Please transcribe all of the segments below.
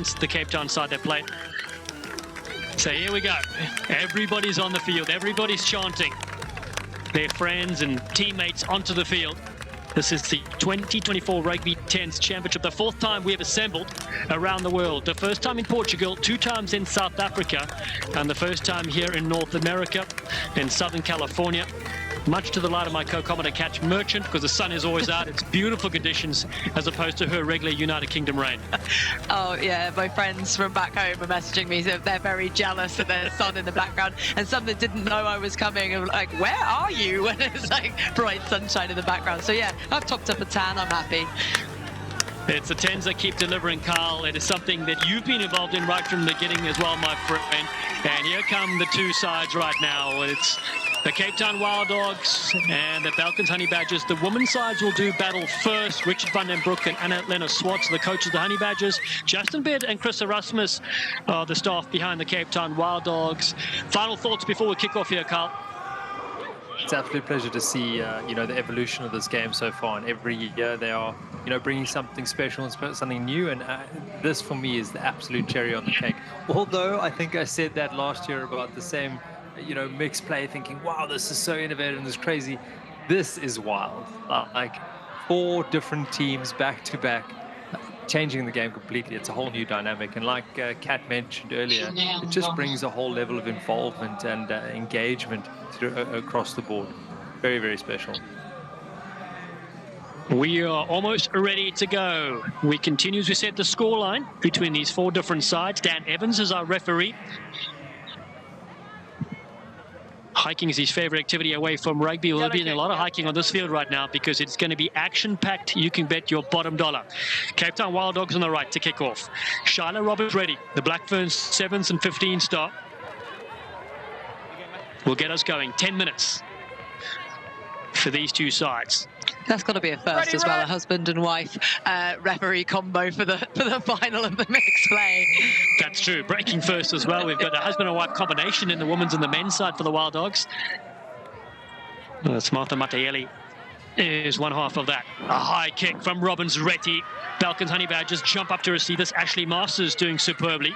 against the Cape Town side they play. So here we go. Everybody's on the field. Everybody's chanting their friends and teammates onto the field. This is the 2024 Rugby 10s Championship, the fourth time we have assembled around the world. The first time in Portugal, 2 times in South Africa, and the first time here in North America, in Southern California. Much to the light of my co-commentator Catch Merchant, because the sun is always out. It's beautiful conditions as opposed to her regular United Kingdom rain. Oh yeah, my friends from back home are messaging me, so they're very jealous of the sun in the background, and some that didn't know I was coming are like, where are you? When it's like bright sunshine in the background. So yeah, I've topped up a tan, I'm happy. It's the 10s that keep delivering, Carl. It is something that you've been involved in right from the beginning as well, my friend. And here come the 2 sides right now. It's the Cape Town Wild Dogs and the Balkans Honey Badgers. The women's sides will do battle first. Richard van den Broek and Anna-Lena Swartz, the coaches of the Honey Badgers. Justin Beard and Chris Erasmus are the staff behind the Cape Town Wild Dogs. Final thoughts before we kick off here, Carl? It's an absolute pleasure to see, the evolution of this game so far. And every year they are, bringing something special and something new. And this, for me, is the absolute cherry on the cake. Although I think I said that last year about the same, mixed play, thinking, wow, this is so innovative and this is crazy. This is wild. Like 4 different teams back to back, changing the game completely. It's a whole new dynamic. And like Kat mentioned earlier, it just brings a whole level of involvement and engagement across the board. Very, very special. We are almost ready to go. We continue as we set the scoreline between these 4 different sides. Dan Evans is our referee. Hiking is his favorite activity away from rugby. We'll be doing a lot of hiking on this field right now because it's going to be action-packed. You can bet your bottom dollar. Cape Town Wild Dogs on the right to kick off. Shyla Roberts ready. The Black Ferns 7s and 15 star will get us going. 10 minutes for these 2 sides. That's got to be a first as well, a husband and wife referee combo for the final of the mixed play. That's true. Breaking first as well. We've got a husband and wife combination in the women's and the men's side for the Wild Dogs. Martha Matayeli is one half of that. A high kick from Robbins Retty. Balkans Honey Badgers jump up to receive this. Ashley Masters doing superbly.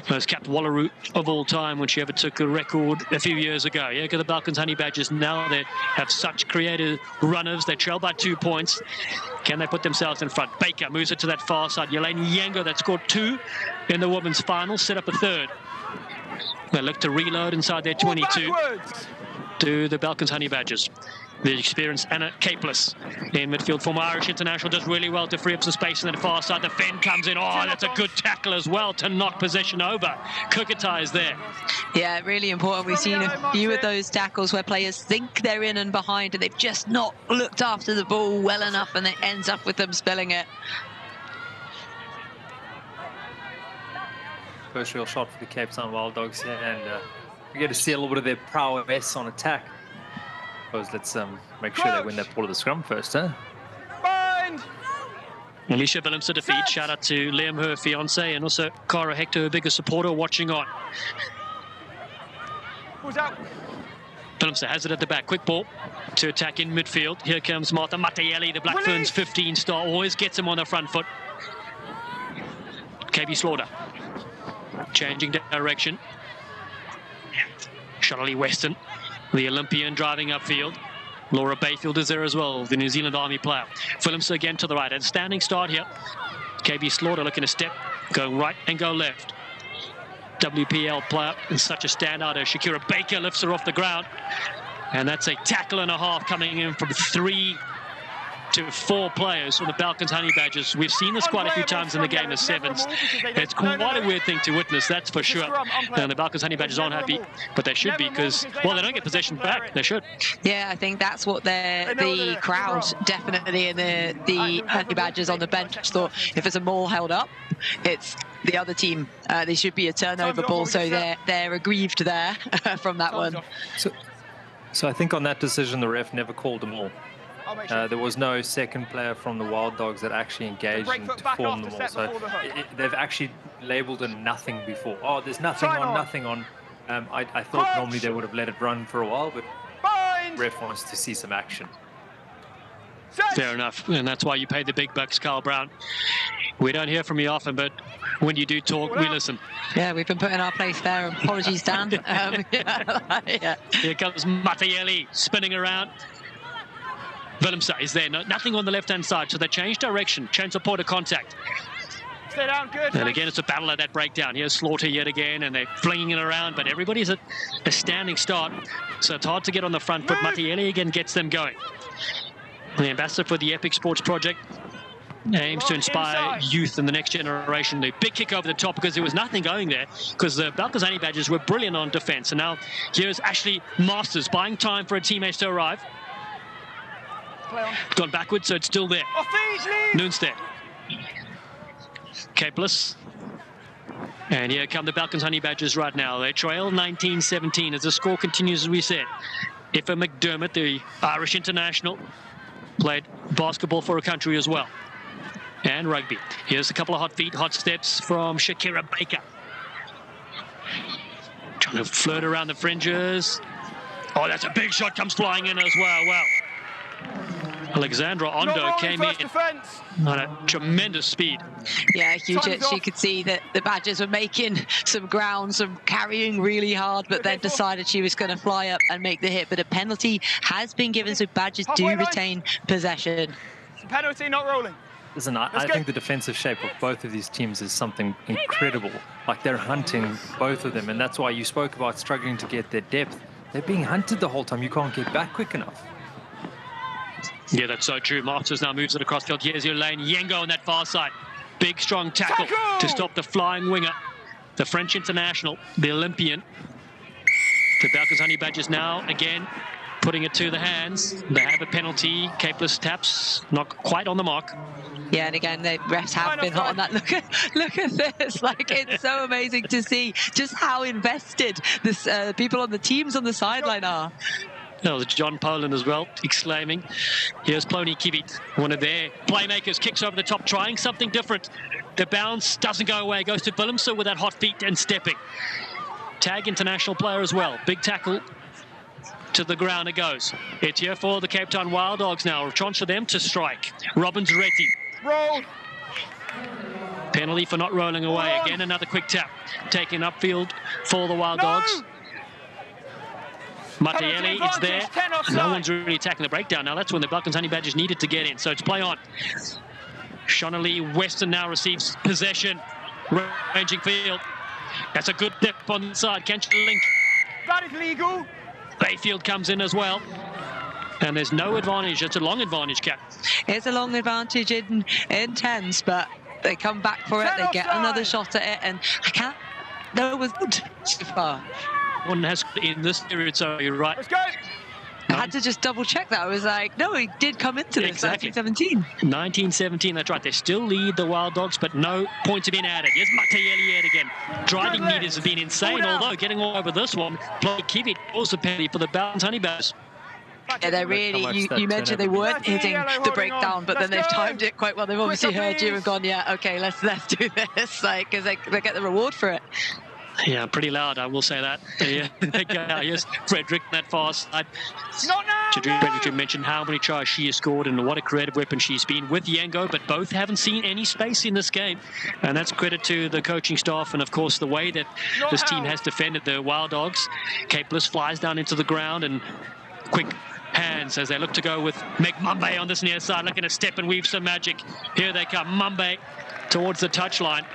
Most capped Wallaroo of all time when she ever took a record a few years ago. Yeah, look at the Balkans Honey Badgers now. They have such creative runners. They trail by 2 points. Can they put themselves in front? Baker moves it to that far side. Yelene Yango that scored 2 in the women's final, set up a 3rd. They look to reload inside their 22 to the Balkans Honey Badgers. The experienced Anna Capeless in midfield, former Irish international, does really well to free up some space on the far side. The Fen comes in. Oh, that's a good tackle as well to knock possession over. Kukatai is there. Yeah, really important. We've seen a few of those tackles where players think they're in and behind and they've just not looked after the ball well enough and it ends up with them spilling it. First real shot for the Cape Town Wild Dogs here, and we get to see a little bit of their prowess on attack. Let's make sure they win that ball of the scrum first, huh? Bind! Alicia Willemse defeat. Shout out to Liam, her fiance, and also Cara Hector, her biggest supporter, watching on. Who's out? Willemse has it at the back. Quick ball to attack in midfield. Here comes Martha Matayeli, the Black Ferns 15 star. Always gets him on the front foot. KB Slaughter changing direction. Charlie Weston, the Olympian, driving upfield. Laura Bayfield is there as well, the New Zealand Army player. Willemse again to the right. And standing start here. KB Slaughter looking to step, go right and go left. WPL player and such a standout as Shakira Baker lifts her off the ground. And that's a tackle and a half coming in from 3 to 4 players from the Balkans Honey Badgers. We've seen this quite a few times in the game of 7s. It's quite a weird thing to witness, that's for sure. And the Balkans Honey Badgers aren't happy, but they should be because, well, they don't get possession back. They should. Yeah, I think that's what the crowd definitely and the Honey Badgers on the bench thought. If it's a maul held up, it's the other team. They should be a turnover ball, so they're aggrieved there from that one. So I think on that decision, the ref never called them all. There was no second player from the Wild Dogs that actually engaged to form them all. So they've actually labelled a nothing before. Oh, there's nothing on, nothing on. I thought normally they would have let it run for a while, but ref wants to see some action. Fair enough, and that's why you pay the big bucks, Carl Brown. We don't hear from you often, but when you do talk, we listen. Yeah, we've been put in our place there. Apologies, Dan. Yeah. Here comes Mattielli spinning around. Willemse is there. Nothing on the left-hand side, so they change direction. Chance of point of contact. Stay down, good. And again, it's a battle at that breakdown. Here's Slaughter yet again, and they're flinging it around, but everybody's at a standing start, so it's hard to get on the front foot. Mattielli again gets them going. The ambassador for the Epic Sports Project aims to inspire youth in the next generation. The big kick over the top because there was nothing going there because the Balkans Honey Badgers were brilliant on defence. And now here's Ashley Masters buying time for her teammates to arrive. Gone backwards, so it's still there. Noonstead. Capeless. And here come the Balkans Honey Badgers right now. They trail 19-17 as the score continues, as we said. Iffa McDermott, the Irish international, played basketball for a country as well. And rugby. Here's a couple of hot feet, hot steps from Shakira Baker. Trying to flirt around the fringes. Oh, that's a big shot, comes flying in as well. Wow. Alexandra Ondo came in on a tremendous speed. Yeah, huge hits. You could see that the Badgers were making some ground, some carrying really hard, but then decided she was going to fly up and make the hit. But a penalty has been given, so Badgers do retain possession. Penalty, not rolling. Listen, I think the defensive shape of both of these teams is something incredible. Like, they're hunting both of them, and that's why you spoke about struggling to get their depth. They're being hunted the whole time. You can't get back quick enough. Yeah, that's so true. Masters now moves it across field. Here's your lane. Yengo on that far side. Big, strong tackle to stop the flying winger. The French international, the Olympian. The Balkans Honey Badgers now, again, putting it to the hands. They have a penalty. Capeless taps, not quite on the mark. Yeah, and again, the refs have been hot on that. Look at this. Like, it's so amazing to see just how invested this people on the teams on the sideline are. Oh, John Poland as well, exclaiming. Here's Plony Kivit, one of their playmakers, kicks over the top, trying something different. The bounce doesn't go away, goes to Willemse with that hot feet and stepping. Tag international player as well. Big tackle to the ground it goes. It's here for the Cape Town Wild Dogs now. A chance for them to strike. Robbins Retty. Roll. Penalty for not rolling away. Again, another quick tap. Taken upfield for the Wild Dogs. Mattielli, it's there. No one's really attacking the breakdown now. That's when the Balkans Honey Badgers needed to get in. So it's play on. Shonali Weston now receives possession. Ranging field. That's a good dip on the side. Can she link? That is legal. Bayfield comes in as well. And there's no advantage. It's a long advantage, Cap. It's a long advantage in tens, but they come back for it. They get another shot at it, and I can't. No, it was good so far. One has in this period, so you're right. Let's go. I had to just double check that. I was like, no, he did come into this. Exactly. 1917. 1917, that's right. They still lead the Wild Dogs, but no points have been added. Here's Mattielli yet again. Driving meters have been insane, although getting all over this one. Kivit also penalty for the Balkans Honey Badgers. Yeah, they're really, you mentioned they weren't hitting the breakdown, but then they've timed it quite well. They've obviously heard you and gone, yeah, okay, let's do this, like, because they get the reward for it. Yeah, pretty loud, I will say that. Yeah, here's Frederick on that far side. Frederick mentioned how many tries she has scored and what a creative weapon she's been with Yengo, but both haven't seen any space in this game. And that's credit to the coaching staff and, of course, the way that this team has defended the Wild Dogs. Capeless flies down into the ground and quick hands as they look to go with Meg Mumbai on this near side, looking to step and weave some magic. Here they come, Mumbai towards the touchline.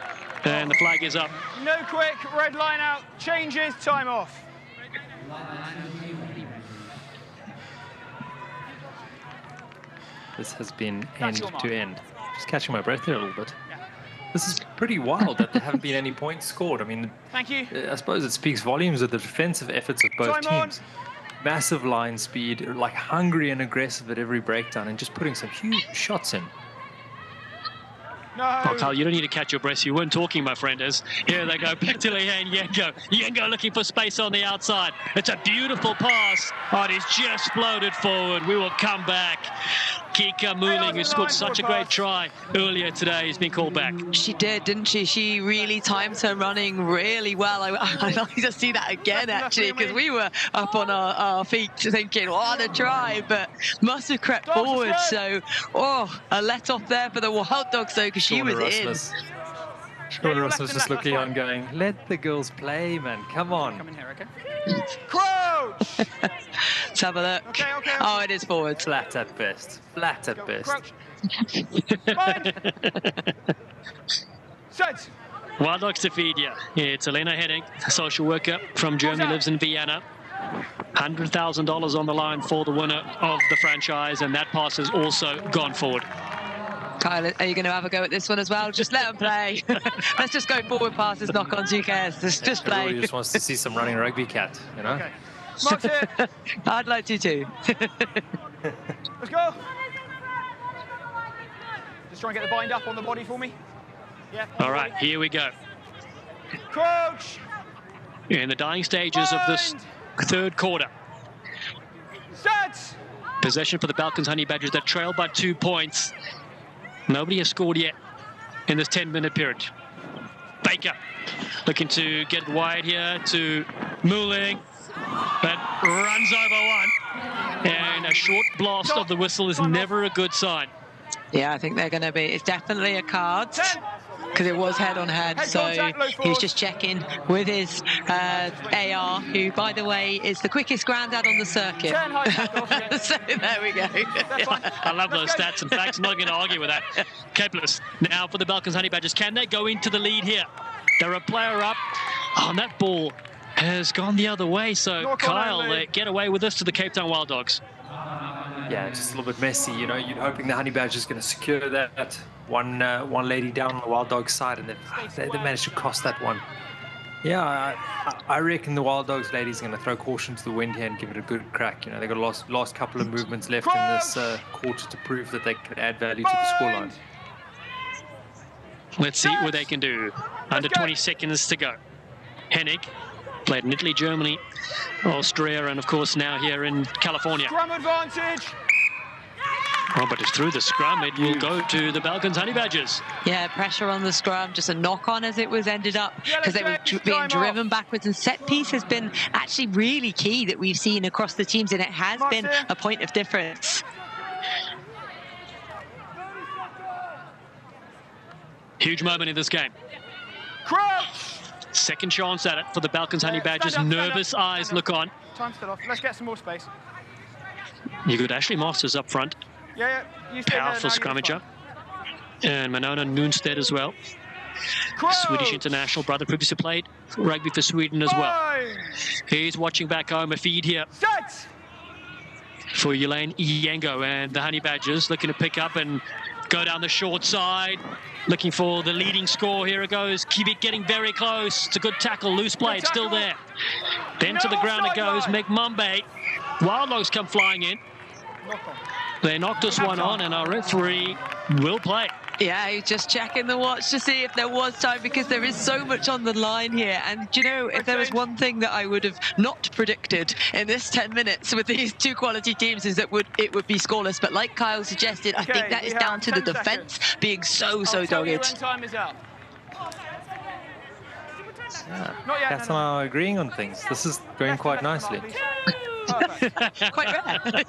And the flag is up. No quick, red line out, changes, time off. This has been end to end. Just catching my breath here a little bit. This is pretty wild that there haven't been any points scored. I mean, thank you. I suppose it speaks volumes of the defensive efforts of both teams. Massive line speed, like hungry and aggressive at every breakdown, and just putting some huge shots in. No. Oh, Carl, you don't need to catch your breath. You weren't talking, my friend. As here they go, back to Leanne Yengo. Yengo looking for space on the outside. It's a beautiful pass. Oh, it is just floated forward. We will come back. Kika Mooling, who scored such a great try earlier today, has been called back. She did, didn't she? She really timed her running really well. I'd like to see that again, actually, because we were up on our feet thinking, what a try, but must have crept forward. So, a let off there for the Wild Dogs, though, because she was in. Sean Ross was just looking on going, let the girls play, man. Come on. Come in here, okay? Crouch! Let's have a look. Okay. Oh, it is forward. Flat at best. Flat at best. Crouch. Bind. Set. Wild Dogs to feed you. It's Elena Henning, a social worker from Germany, lives in Vienna. $100,000 on the line for the winner of the franchise, and that pass has also gone forward. Kyle, are you going to have a go at this one as well? Just let them play. Let's just go forward passes, knock-ons, who cares? Just play. Everybody just wants to see some running rugby cat, you know? Okay. Mark's here. I'd like to too. Let's go. Just try and get the bind up on the body for me. Yeah. All right, here we go. Crouch. In the dying stages of this third quarter. Set. Possession for the Balkans Honey Badgers that trail by 2 points. Nobody has scored yet in this 10-minute period. Baker looking to get wide here to Mooling, but runs over one. And a short blast of the whistle is never a good sign. Yeah, I think they're going to be. It's definitely a card because it was head on head. So he's just checking with his AR, who, by the way, is the quickest grandad on the circuit. So there we go. I love those stats. In fact, I'm not going to argue with that. Capeless now for the Balkans Honey Badgers. Can they go into the lead here? They're a player up. Oh, and that ball has gone the other way. So Kyle, they get away with this to the Cape Town Wild Dogs. Yeah, just a little bit messy, you know. You're hoping the Honey Badgers is going to secure that one lady down on the Wild Dogs side, and they managed to cross that one. Yeah, I reckon the Wild Dogs ladies are going to throw caution to the wind here and give it a good crack. You know, they've got a last couple of movements left in this quarter to prove that they can add value to the scoreline. Let's see what they can do. Under 20 seconds to go. Hennig played in Italy, Germany, Austria, and of course now here in California. Scrum advantage. Oh, but it's through the scrum. It will go to the Balkans Honey Badgers. Yeah, pressure on the scrum, just a knock-on as it was ended up, because they were being driven backwards. And set piece has been actually really key that we've seen across the teams, and it has been a point of difference. Huge moment in this game. Crouch. Second chance at it for the Balkans Honey Badgers. Nervous eyes look on. Time still off. Let's get some more space. You got Ashley Masters up front. Yeah. You stay Powerful there, scrummager. And Manona Nunstead as well. Swedish international brother, previously played rugby for Sweden as well. He's watching back home. A feed here Set. for Elaine Iyengo, and the Honey Badgers looking to pick up and go down the short side, looking for the leading score. Here it goes. Kibik getting very close. It's a good tackle. Loose play. It's still there. Then to the ground it goes. McMumbe. Wild Dogs come flying in. They knocked this one on, and our referee will play. Yeah, he's just checking the watch to see if there was time, because there is so much on the line here. And, you know, if there was one thing that I would have not predicted in this 10 minutes with these two quality teams, is that it would be scoreless. But like Kyle suggested, I think that is down to the defence being so dogged. Time is up. That's not agreeing on things. This is going quite nicely. Quite rare.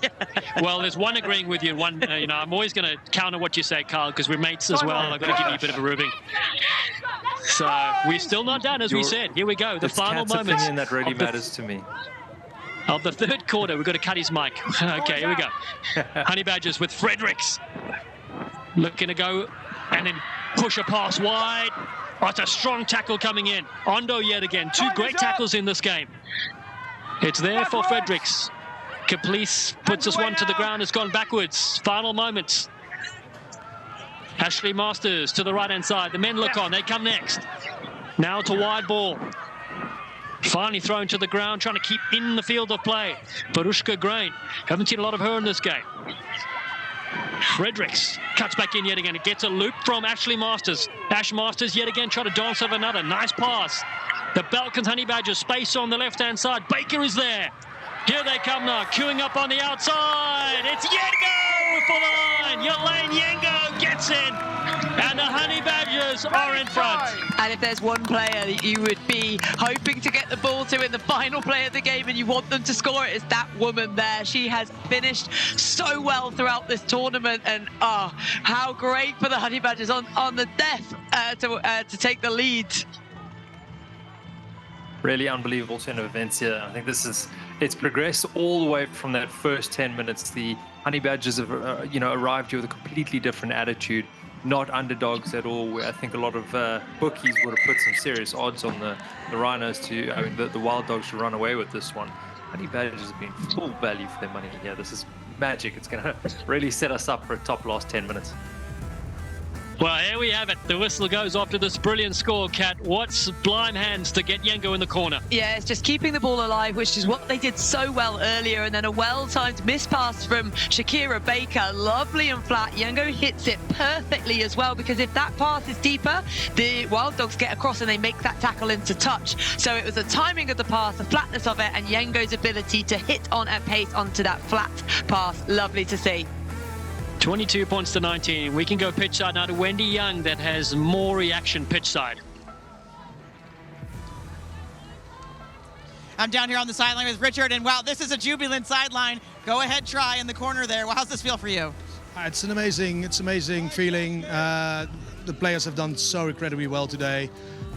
Well, there's one agreeing with you, and one, you know, I'm always going to counter what you say, Carl, because we're mates as well. I've got to give you a bit of a ribbing. So we're still not done, as we said. Here we go, the final moments. Opinion that really matters to me. Of the third quarter, we've got to cut his mic. Okay, here we go. Honey Badgers with Fredericks. Looking to go and then push a pass wide. Oh, it's a strong tackle coming in. Ondo yet again. Two great tackles in this game. It's there for Fredericks. Caplice puts this one to the ground. It's gone backwards. Final moments. Ashley Masters to the right-hand side. The men look on. They come next. Now to wide ball. Finally thrown to the ground, trying to keep in the field of play. Parushka Grain. Haven't seen a lot of her in this game. Fredericks cuts back in yet again. It gets a loop from Ashley Masters. Ash Masters yet again trying to dance over another. Nice pass. The Balkans Honey Badgers space on the left-hand side. Baker is there. Here they come now, queuing up on the outside. It's Yengo for the line. line. Yolaine Yengo gets in, and the Honey Badgers are in front. And if there's one player that you would be hoping to get the ball to in the final play of the game and you want them to score it, is that woman there. She has finished so well throughout this tournament, and how great for the Honey Badgers on the death to take the lead. Really unbelievable turn of events here. I think it's progressed all the way from that first 10 minutes. The Honey Badgers have arrived here with a completely different attitude, not underdogs at all. Where I think a lot of bookies would have put some serious odds on the Rhinos the Wild Dogs to run away with this one. Honey Badgers have been full value for their money here. This is magic. It's going to really set us up for a top last 10 minutes. Well, here we have it. The whistle goes off to this brilliant score, Kat. What's blind hands to get Yengo in the corner? Yeah, it's just keeping the ball alive, which is what they did so well earlier. And then a well-timed miss pass from Shakira Baker. Lovely and flat. Yengo hits it perfectly as well, because if that pass is deeper, the Wild Dogs get across and they make that tackle into touch. So it was the timing of the pass, the flatness of it, and Yengo's ability to hit on at pace onto that flat pass. Lovely to see. 22 points to 19. We can go pitch side now to Wendy Young, that has more reaction pitch side. I'm down here on the sideline with Richard, and wow, this is a jubilant sideline. Go ahead, try in the corner there. Well, how's this feel for you? It's an amazing feeling. The players have done so incredibly well today.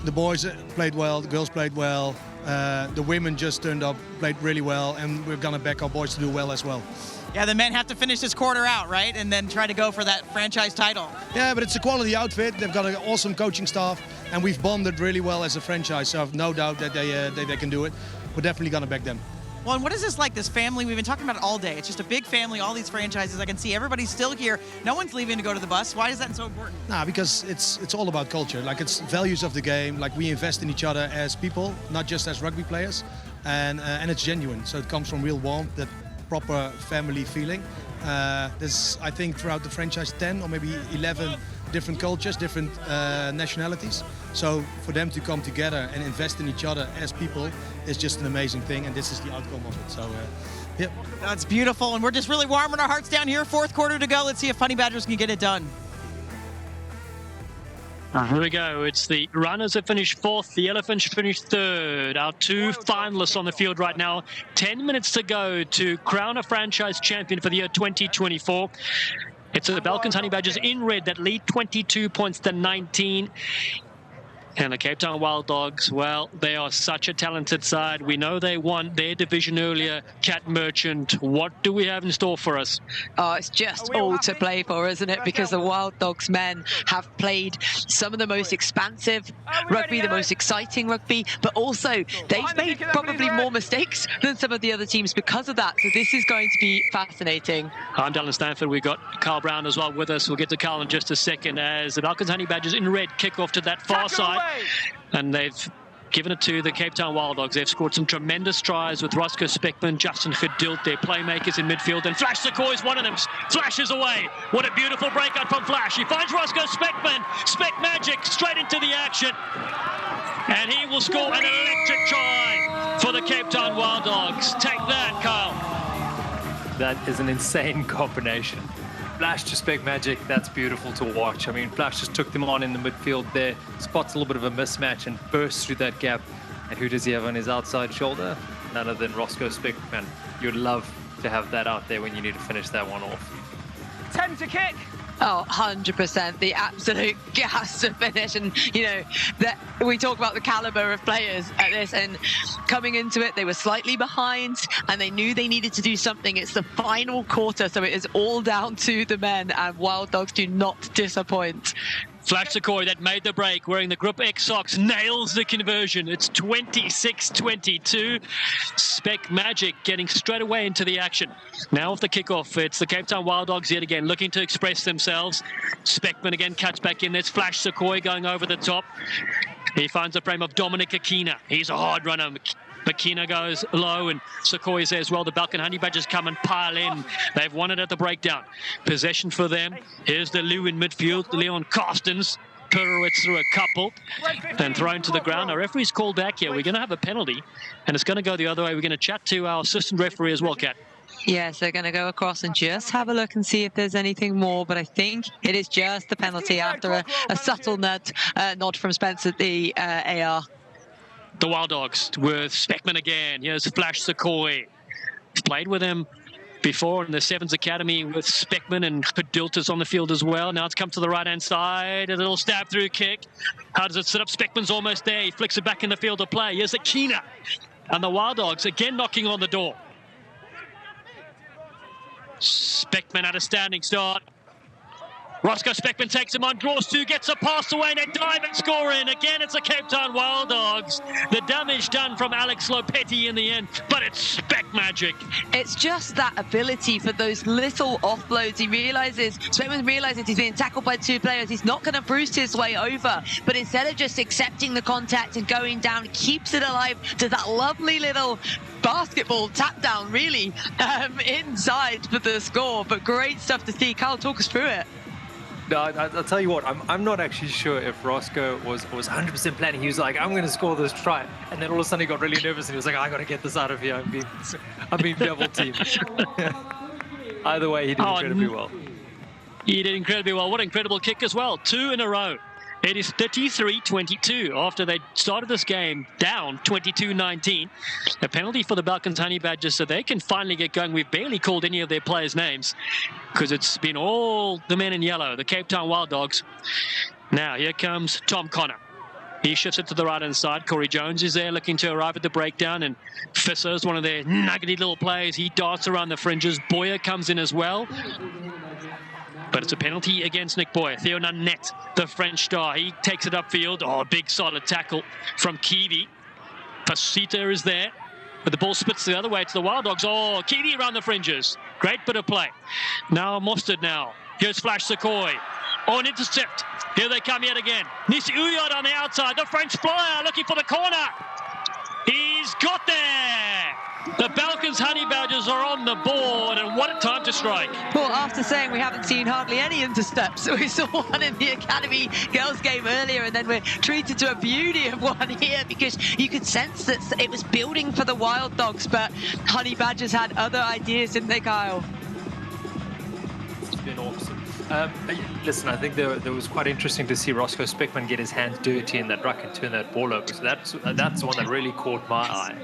The boys played well, the girls played well. The women just turned up, played really well, and we're gonna back our boys to do well as well. Yeah, the men have to finish this quarter out, right? And then try to go for that franchise title. Yeah, but it's a quality outfit. They've got an awesome coaching staff, and we've bonded really well as a franchise. So I have no doubt that they can do it. We're definitely going to back them. Well, and what is this like, this family? We've been talking about it all day. It's just a big family, all these franchises. I can see everybody's still here. No one's leaving to go to the bus. Why is that so important? Nah, because it's all about culture. Like, it's values of the game. Like, we invest in each other as people, not just as rugby players. And it's genuine. So it comes from real warmth, that proper family feeling. There's, I think, throughout the franchise 10 or maybe 11 different cultures, different nationalities. So for them to come together and invest in each other as people is just an amazing thing, and this is the outcome of it. So, yeah. That's beautiful, and we're just really warming our hearts down here. Fourth quarter to go. Let's see if Honey Badgers can get it done. Here we go. It's the runners that finished fourth. The Elephants finished third. Our two finalists on the field right now. 10 minutes to go to crown a franchise champion for the year 2024. It's the Balkans Honey Badgers in red that lead 22 points to 19. And the Cape Town Wild Dogs, well, they are such a talented side. We know they won their division earlier. Cat Merchant, what do we have in store for us? Oh, it's just all to play for, isn't it? Because the Wild Dogs men have played some of the most expansive rugby, the most exciting rugby, but also they've made probably more mistakes than some of the other teams because of that. So this is going to be fascinating. I'm Dylan Stanford. We've got Carl Brown as well with us. We'll get to Carl in just a second as the Balkans Honey Badgers in red kick off to that far side. And they've given it to the Cape Town Wild Dogs. They've scored some tremendous tries with Roscoe Speckman, Justin Gedilt, their playmakers in midfield. And Flash Secoy is one of them. Flashes away. What a beautiful breakout from Flash. He finds Roscoe Speckman. Speck magic straight into the action. And he will score an electric try for the Cape Town Wild Dogs. Take that, Kyle. That is an insane combination. Flash to Speck magic, that's beautiful to watch. I mean, Flash just took them on in the midfield there, spots a little bit of a mismatch and bursts through that gap. And who does he have on his outside shoulder? None other than Roscoe Speckman. You'd love to have that out there when you need to finish that one off. 10 to kick. Oh, 100%. The absolute gas to finish. And, you know, that we talk about the caliber of players at this, and coming into it, they were slightly behind and they knew they needed to do something. It's the final quarter, so it is all down to the men, and Wild Dogs do not disappoint. Flash Secoy that made the break, wearing the Group X socks, nails the conversion. It's 26-22. Speck Magic getting straight away into the action. Now with the kickoff, it's the Cape Town Wild Dogs yet again, looking to express themselves. Speckman again cuts back in. There's Flash Secoy going over the top. He finds the frame of Dominic Akina. He's a hard runner. Akina goes low, and Secoy is there as well. The Balkan Honey Badgers come and pile in. They've won it at the breakdown. Possession for them. Here's the Lou in midfield, Leon Carstens. Pirouettes through a couple and thrown to the ground. Our referee's called back here. We're going to have a penalty, and it's going to go the other way. We're going to chat to our assistant referee as well, Kat. Yes, they're going to go across and just have a look and see if there's anything more, but I think it is just the penalty after a subtle nod from Spence at the AR. The Wild Dogs with Speckman again. Here's Flash Secoy. Played with him before in the Sevens Academy with Speckman, and Padilta's on the field as well. Now it's come to the right-hand side. A little stab through kick. How does it sit up? Speckman's almost there. He flicks it back in the field of play. Here's Akina. And the Wild Dogs again knocking on the door. Speckman at a standing start. Roscoe Speckman takes him on, draws two, gets a pass away, and a dive and score in. Again, it's the Cape Town Wild Dogs. The damage done from Alex Lopetti in the end, but it's Speck magic. It's just that ability for those little offloads. Speckman realizes he's being tackled by two players. He's not going to bruise his way over, but instead of just accepting the contact and going down, keeps it alive to that lovely little basketball tap down, really, inside for the score. But great stuff to see. Carl, talk us through it. No, I'll tell you what, I'm not actually sure if Roscoe was 100% planning. He was like, I'm going to score this try. And then all of a sudden he got really nervous and he was like, I got to get this out of here. I'm being double teamed. Either way, he did incredibly well. He did incredibly well. What an incredible kick as well. 2 in a row. It is 33-22 after they started this game down 22-19. A penalty for the Balkans Honey Badgers so they can finally get going. We've barely called any of their players' names because it's been all the men in yellow, the Cape Town Wild Dogs. Now here comes Tom Connor. He shifts it to the right-hand side. Corey Jones is there looking to arrive at the breakdown, and Fisser is one of their nuggety little players. He darts around the fringes. Boyer comes in as well. But it's a penalty against Nick Boyer. Theo Nanette, the French star, he takes it upfield. Oh, a big solid tackle from Kiwi. Pasita is there, but the ball spits the other way to the Wild Dogs. Oh, Kiwi around the fringes. Great bit of play. Now Mostert now. Here's Flash Secoy. Oh, an intercept. Here they come yet again. Nisi Uyod on the outside. The French flyer looking for the corner. He's got there. The Balkans Honey Badgers are on the board, and what a time to strike. Well, after saying we haven't seen hardly any intercepts, we saw one in the Academy girls game earlier, and then we're treated to a beauty of one here because you could sense that it was building for the Wild Dogs, but Honey Badgers had other ideas, didn't they, Kyle? It's been awesome. Listen, I think there was quite interesting to see Roscoe Speckman get his hands dirty in that ruck and turn that ball over. So that's the one that really caught my eye.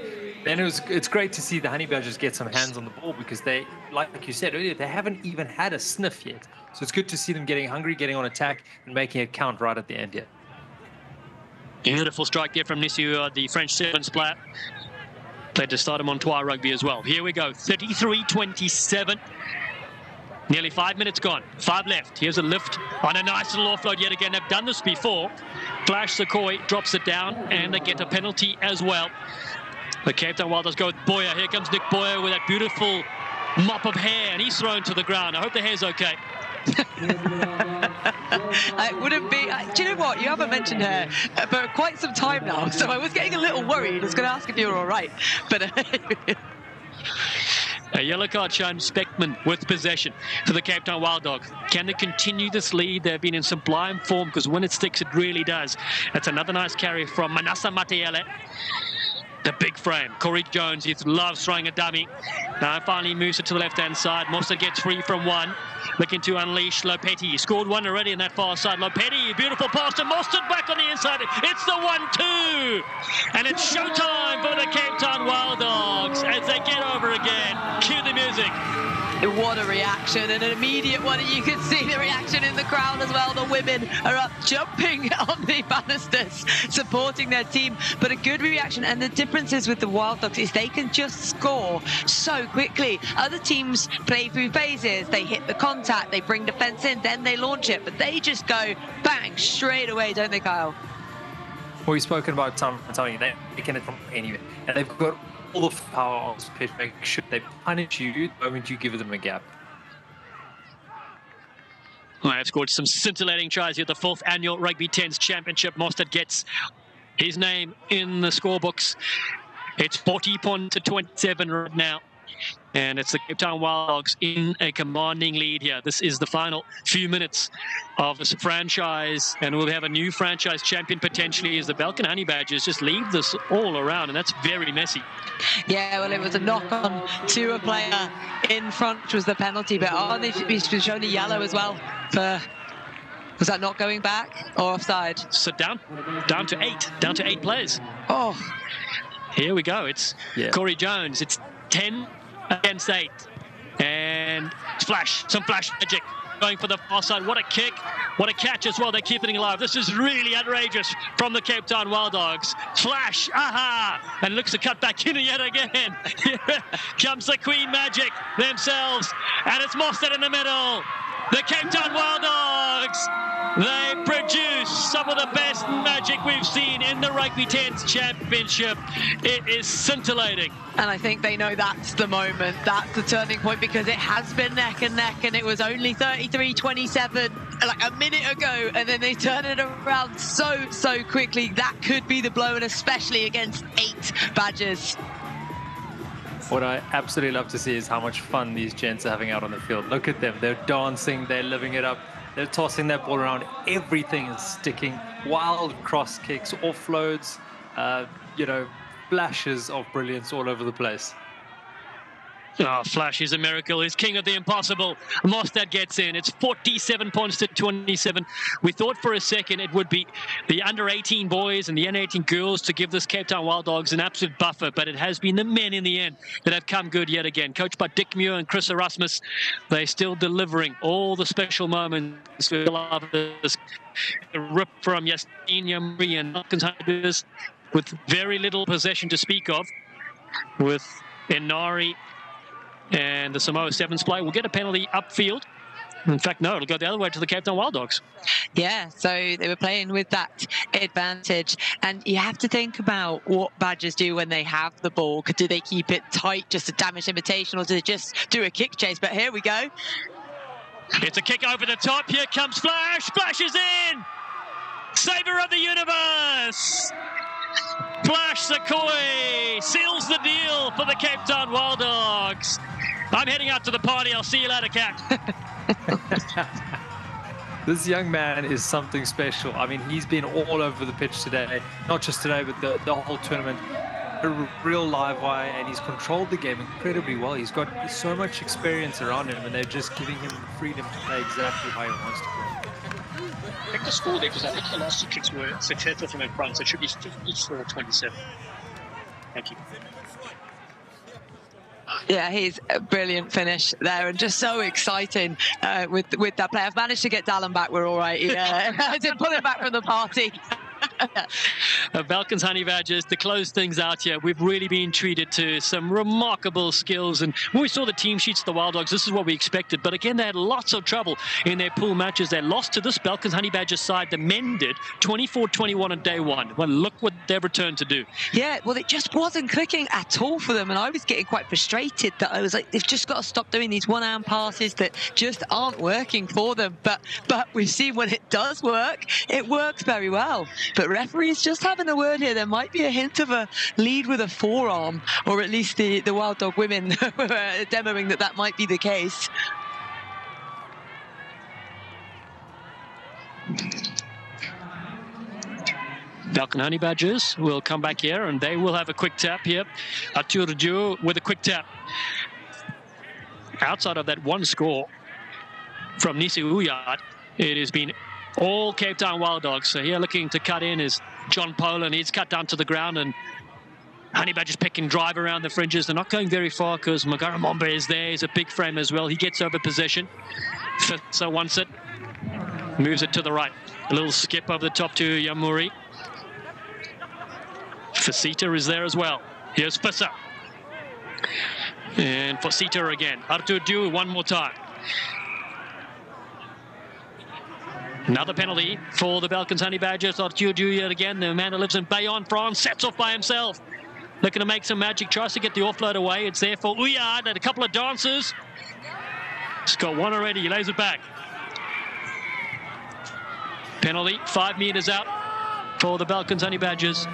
And it's great to see the Honey Badgers get some hands on the ball because they, like you said earlier, they haven't even had a sniff yet. So it's good to see them getting hungry, getting on attack, and making it count right at the end here. Beautiful strike there from Nissi, the French sevens player. Played to start him on Twa Rugby as well. Here we go, 33-27. Nearly 5 minutes gone, 5 left. Here's a lift on a nice little offload yet again. They've done this before. Flash Secoy drops it down, and they get a penalty as well. The Cape Town Wild Dogs go with Boyer. Here comes Nick Boyer with that beautiful mop of hair, and he's thrown to the ground. I hope the hair's okay. It wouldn't be. Do you know what? You haven't mentioned hair for quite some time now, so I was getting a little worried. I was going to ask if you were all right, but. A yellow card shown, Speckman with possession for the Cape Town Wild Dogs. Can they continue this lead? They've been in sublime form because when it sticks, it really does. That's another nice carry from Manasa Matiele. The big frame. Corey Jones, he loves throwing a dummy. Now finally moves it to the left-hand side. Mostert gets free from one. Looking to unleash Lopetti. Scored one already in that far side. Lopetti, beautiful pass to Mostert back on the inside. It's the 1-2. And it's showtime for the Cape Town Wild Dogs as they get over again. Cue the music. What a reaction, and an immediate one. You can see the reaction in the crowd as well. The women are up jumping on the banisters, supporting their team, but a good reaction. And the differences with the Wild Dogs is they can just score so quickly. Other teams play through phases. They hit the contact, they bring defense in, then they launch it, but they just go bang straight away, don't they, Kyle? Well, we've spoken about Tommy. They're taking it from anywhere, and they've got all the power on this pitch, make sure they punish you the moment you give them a gap. Well, they've scored some scintillating tries here at the 4th annual Rugby 10s Championship. Mostert gets his name in the scorebooks. It's 40 points to 27 right now. And it's the Cape Town Wild Dogs in a commanding lead here. This is the final few minutes of this franchise, and we'll have a new franchise champion potentially as the Balkans Honey Badgers just leave this all around, and that's very messy. Yeah, well, it was a knock-on to a player in front, which was the penalty, but he's been shown a yellow as well for... Was that not going back or offside? So down to eight players. Oh. Here we go. It's Corey Jones. It's 10 against 8. And some flash magic going for the far side. What a kick. What a catch as well. They keep it alive. This is really outrageous from the Cape Town Wild Dogs. Flash. Aha. And looks to cut back in yet again. Here comes the Queen Magic themselves. And it's Mostert in the middle. The Cape Town Wild Dogs, they produce some of the best magic we've seen in the Rugby 10s Championship. It is scintillating. And I think they know that's the moment, that's the turning point, because it has been neck and neck, and it was only 33-27 like a minute ago, and then they turn it around so quickly. That could be the blow, and especially against 8 Badgers. What I absolutely love to see is how much fun these gents are having out on the field. Look at them. They're dancing. They're living it up. They're tossing that ball around. Everything is sticking. Wild cross kicks, offloads, flashes of brilliance all over the place. Oh, Flash is a miracle. He's king of the impossible. Mostert gets in. It's 47 points to 27. We thought for a second it would be the under-18 boys and the under-18 girls to give this Cape Town Wild Dogs an absolute buffer, but it has been the men in the end that have come good yet again. Coached by Dick Muir and Chris Erasmus, they're still delivering all the special moments. We love this rip from Yasmin Yamri and Balkans Honey Badgers with very little possession to speak of, with Inari and the Samoa Sevens play. We'll get a penalty upfield. In fact, no, it'll go the other way to the Cape Town Wild Dogs. Yeah, so they were playing with that advantage. And you have to think about what Badgers do when they have the ball. Do they keep it tight just to damage imitation, or do they just do a kick chase? But here we go. It's a kick over the top. Here comes Flash. Flash is in. Savior of the universe. Flash Sekoe seals the deal for the Cape Town Wild Dogs. I'm heading out to the party. I'll see you later, Cat. This young man is something special. I mean, he's been all over the pitch today. Not just today, but the whole tournament. A real live wire, and he's controlled the game incredibly well. He's got so much experience around him, and they're just giving him the freedom to play exactly how he wants to play. I think the score there, because I think the last 2 kicks were successful from in front, so it should be 54-27. Thank you. Yeah, he's a brilliant finish there, and just so exciting with that play. I've managed to get Dallin back. We're all right. Yeah, I did pull him back from the party. Balkans Honey Badgers, to close things out here, we've really been treated to some remarkable skills, and when we saw the team sheets of the Wild Dogs, this is what we expected. But again, they had lots of trouble in their pool matches. They lost to this Balkans Honey Badgers side. The men did 24-21 on day 1. Well, look what they've returned to do. Yeah, well, it just wasn't clicking at all for them, and I was getting quite frustrated that I was like, they've just got to stop doing these one-arm passes that just aren't working for them. But we've seen when it does work, it works very well. But referees just having a word here. There might be a hint of a lead with a forearm, or at least the Wild Dog women were demoing that might be the case. Balkans Honey Badgers will come back here, and they will have a quick tap here. Aturju with a quick tap. Outside of that one score from Nisi Uyard, it has been all Cape Town Wild Dogs. So here looking to cut in is John Poland. He's cut down to the ground, and Honey Badgers pick and drive around the fringes. They're not going very far because Magara Mombe is there. He's a big frame as well. He gets over possession. Fitza wants it. Moves it to the right. A little skip over the top to Yamuri. Fasita is there as well. Here's Fissa. And Fasita again. Artur Dew one more time. Another penalty for the Balkans Honey Badgers. Artur Dew yet again. The man who lives in Bayonne, France, sets off by himself. Looking to make some magic. Tries to get the offload away. It's there for Uyard and a couple of dancers. He's got one already. He lays it back. Penalty, 5 meters out for the Balkans Honey Badgers.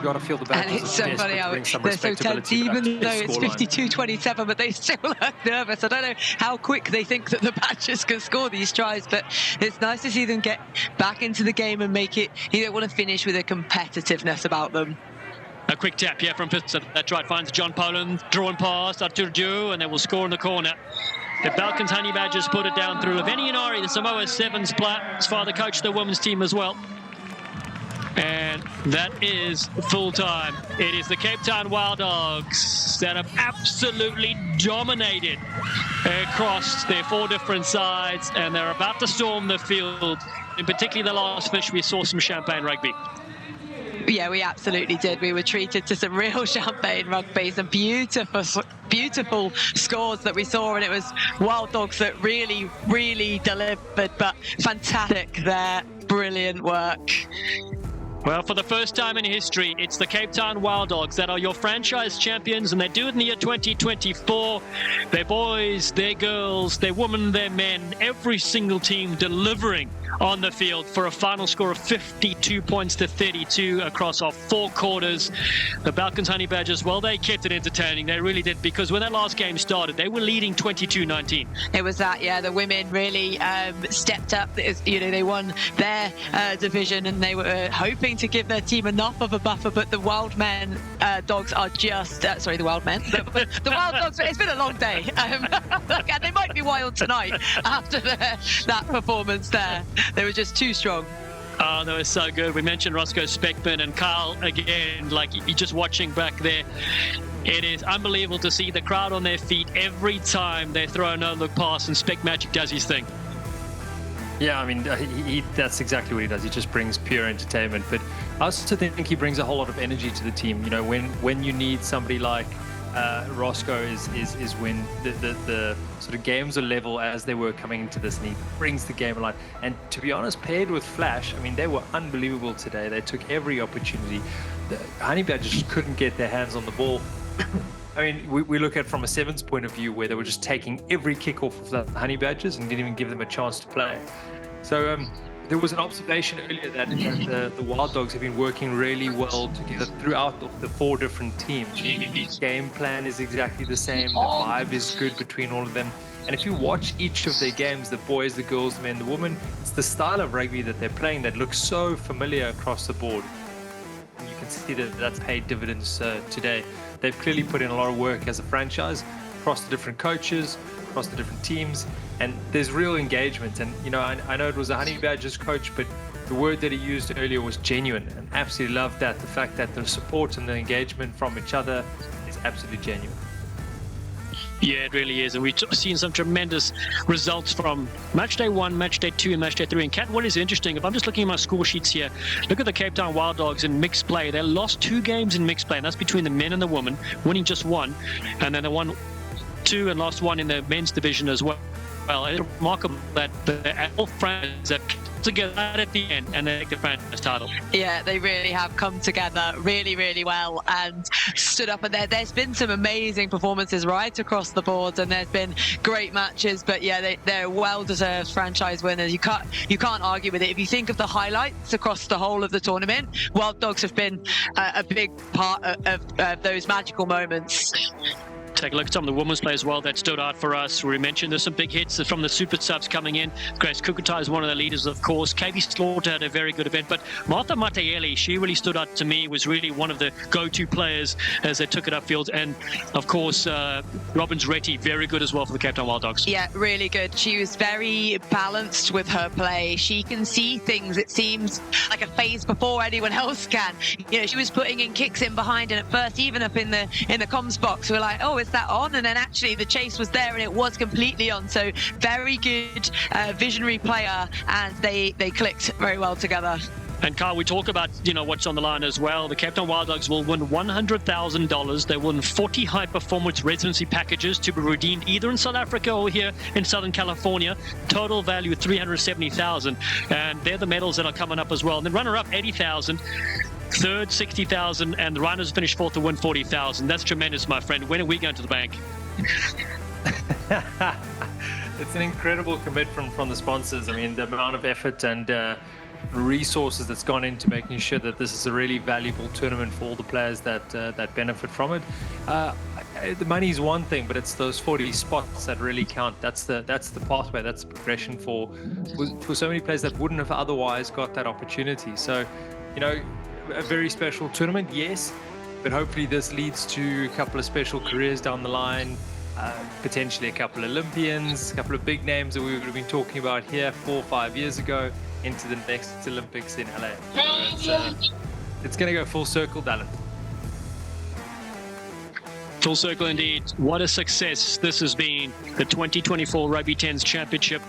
got to feel the And Badgers it's so funny how they're so tense, even though it's 52-27, but they still look nervous. I don't know how quick they think that the Badgers can score these tries, but it's nice to see them get back into the game and make it. You don't want to finish with a competitiveness about them. A quick tap here from Pitts. That's right, finds John Poland, drawing past Arturju, and they will score in the corner. The Balkans Honey Badgers put it down through Leveni Inari, the Samoa Sevens player. His father coached the women's team as well. And that is full time. It is the Cape Town Wild Dogs that have absolutely dominated across their 4 different sides, and they're about to storm the field. In particularly the last finish, we saw some champagne rugby. Yeah, we absolutely did. We were treated to some real champagne rugby, some beautiful scores that we saw, and it was Wild Dogs that really, really delivered, but fantastic there. Brilliant work. Well, for the first time in history, it's the Cape Town Wild Dogs that are your franchise champions, and they do it in the year 2024. Their boys, their girls, their women, their men, every single team delivering on the field for a final score of 52 points to 32 across our 4 quarters. The Balkans Honey Badgers, well, they kept it entertaining. They really did, because when that last game started, they were leading 22-19. It was that, yeah, the women really stepped up. You know, they won their division, and they were hoping to give their team enough of a buffer, but the Wild Men Dogs are just, sorry, the Wild Men, the Wild Dogs, it's been a long day, and they might be wild tonight after that performance there. They were just too strong. Oh, that was so good. We mentioned Roscoe Speckman and Carl again, like you're just watching back there. It is unbelievable to see the crowd on their feet every time they throw a no-look pass, and Speck Magic does his thing. Yeah, I mean, that's exactly what he does. He just brings pure entertainment. But I also think he brings a whole lot of energy to the team. You know, when you need somebody like Roscoe is when the sort of games are level as they were coming into this, and he brings the game alive. And to be honest, paired with Flash, I mean, they were unbelievable today. They took every opportunity. The Honey Badgers just couldn't get their hands on the ball. I mean, we look at it from a Sevens point of view, where they were just taking every kick off of the Honey Badgers and didn't even give them a chance to play. So there was an observation earlier that the Wild Dogs have been working really well together throughout the 4 different teams. The game plan is exactly the same. The vibe is good between all of them. And if you watch each of their games, the boys, the girls, the men, the women, it's the style of rugby that they're playing that looks so familiar across the board. And you can see that that's paid dividends today. They've clearly put in a lot of work as a franchise across the different coaches, across the different teams, and there's real engagement. And you know, I know it was a Honey Badgers coach, but the word that he used earlier was genuine, and absolutely loved that. The fact that the support and the engagement from each other is absolutely genuine. Yeah, it really is. And we've seen some tremendous results from match day 1, match day 2, and match day 3. And Kat, what is interesting, if I'm just looking at my score sheets here, look at the Cape Town Wild Dogs in mixed play. They lost 2 games in mixed play, and that's between the men and the women, winning just 1. And then they won 2 and lost 1 in the men's division as well. Well, it's remarkable that the all franchises have come together at the end and they take the franchise title. Yeah, they really have come together really, really well and stood up. And there's been some amazing performances right across the board, and there's been great matches. But yeah, they're well-deserved franchise winners. You can't argue with it. If you think of the highlights across the whole of the tournament, Wild Dogs have been a big part of those magical moments. Take a look at some of the women's play as well that stood out for us. We mentioned there's some big hits from the super subs coming in. Grace Kukutai is one of the leaders, of course. Katie Slaughter had a very good event, but Martha Matayeli, she really stood out to me, was really one of the go-to players as they took it upfield. And of course, Robbins Retty, very good as well for the Cape Town Wild Dogs. Yeah, really good. She was very balanced with her play. She can see things, it seems, like a phase before anyone else can. You know, she was putting in kicks in behind, and at first, even up in the comms box, we were like, oh, is that on? And then actually the chase was there and it was completely on. So very good visionary player, and they clicked very well together. And Carl, we talk about, you know, what's on the line as well. The Cape Town Wild Dogs will win $100,000. They win 40 high-performance residency packages to be redeemed either in South Africa or here in Southern California. Total value $370,000. And they're the medals that are coming up as well. And then runner-up, $80,000. Third, $60,000, and the runners finished 4th to win $40,000. That's tremendous, my friend. When are we going to the bank? It's an incredible commitment from the sponsors. I mean, the amount of effort and resources that's gone into making sure that this is a really valuable tournament for all the players that that benefit from it. The money is one thing, but it's those 40 spots that really count. That's the pathway, that's the progression for so many players that wouldn't have otherwise got that opportunity. So, you know, a very special tournament, yes, but hopefully this leads to a couple of special careers down the line, potentially a couple of Olympians, a couple of big names that we would have been talking about here 4 or 5 years ago into the next Olympics in LA. It's going to go full circle, Dallin. Full circle indeed. What a success this has been. The 2024 Rugby 10s Championship,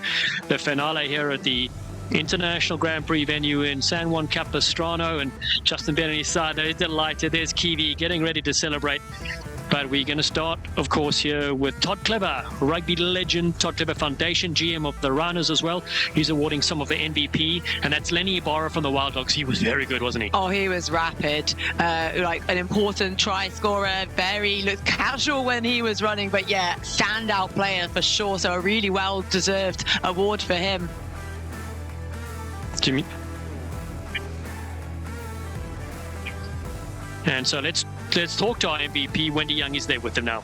the finale here at the International Grand Prix venue in San Juan Capistrano, and Justin Ben on his side, they're delighted. There's Kiwi getting ready to celebrate. But we're going to start, of course, here with Todd Clever, rugby legend, Todd Clever Foundation, GM of the Runners as well. He's awarding some of the MVP, and that's Lenny Ibarra from the Wild Dogs. He was very good, wasn't he? Oh, he was rapid, like an important try scorer, very casual when he was running, but yeah, standout player for sure. So a really well-deserved award for him. Jimmy. And so let's talk to our MVP. Wendy Young is there with him now.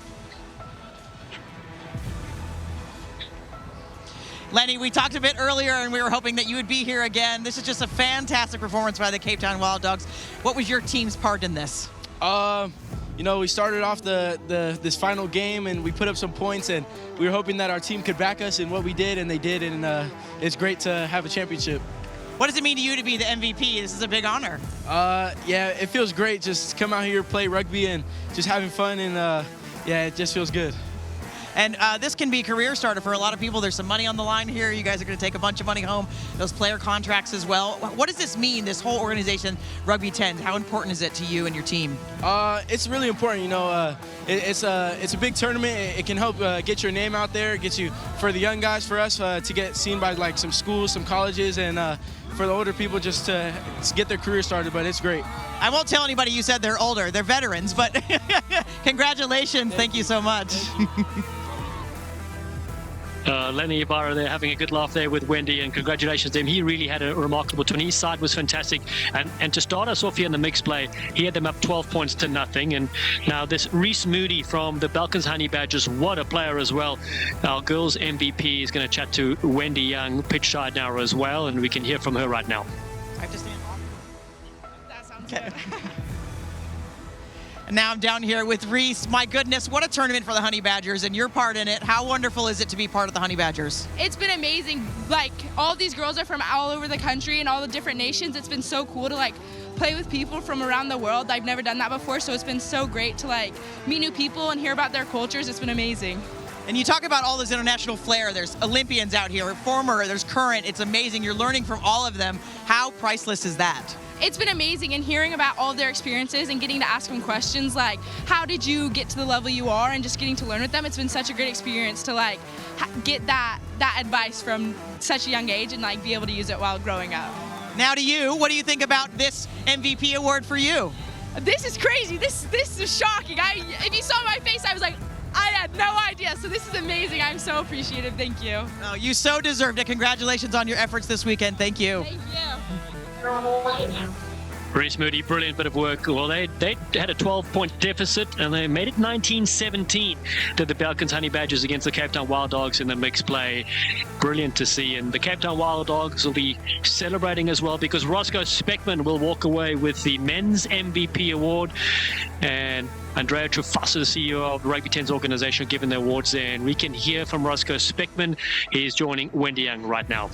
Lenny, we talked a bit earlier and we were hoping that you would be here again. This is just a fantastic performance by the Cape Town Wild Dogs. What was your team's part in this? You know, we started off this final game and we put up some points, and we were hoping that our team could back us in what we did, and they did, and it's great to have a championship. What does it mean to you to be the MVP? This is a big honor. Yeah, it feels great just to come out here, play rugby, and just having fun, and yeah, it just feels good. And this can be a career starter for a lot of people. There's some money on the line here. You guys are going to take a bunch of money home, those player contracts as well. What does this mean, this whole organization, Rugby 10? How important is it to you and your team? It's really important. You know, it's a big tournament. It can help get your name out there, get you, for the young guys, for us to get seen by like some schools, some colleges, and for the older people just to get their career started, but it's great. I won't tell anybody you said they're older. They're veterans, but congratulations. Thank you so much. Lenny Ibarra there having a good laugh there with Wendy, and congratulations to him. He really had a remarkable turn. His side was fantastic, and to start us off here in the mixed play, he had them up 12 points to nothing. And now this Reese Moody from the Balkans Honey Badgers, what a player as well. Our girls MVP is going to chat to Wendy Young, pitch side now as well, and we can hear from her right now. I have to stand off. That sounds good. And now I'm down here with Reese. My goodness, what a tournament for the Honey Badgers, and your part in it. How wonderful is it to be part of the Honey Badgers? It's been amazing. Like, all these girls are from all over the country and all the different nations. It's been so cool to like play with people from around the world. I've never done that before, so it's been so great to like meet new people and hear about their cultures. It's been amazing. And you talk about all this international flair. There's Olympians out here, former, there's current. It's amazing. You're learning from all of them. How priceless is that? It's been amazing, and hearing about all of their experiences and getting to ask them questions like, how did you get to the level you are, and just getting to learn with them. It's been such a great experience to like get that advice from such a young age and like be able to use it while growing up. Now to you, what do you think about this MVP award for you? This is crazy. This is shocking. If you saw my face, I was like, I had no idea. So this is amazing. I'm so appreciative. Thank you. Oh, you so deserved it. Congratulations on your efforts this weekend. Thank you. Thank you. Reese Moody, brilliant bit of work. Well, they had a 12-point deficit, and they made it 19-17 to the Balkans Honey Badgers against the Cape Town Wild Dogs in the mixed play. Brilliant to see. And the Cape Town Wild Dogs will be celebrating as well, because Roscoe Speckman will walk away with the men's MVP award. And Andrea Trufasa, CEO of the Rugby 10s organization, giving the awards there. And we can hear from Roscoe Speckman. He's joining Wendy Young right now.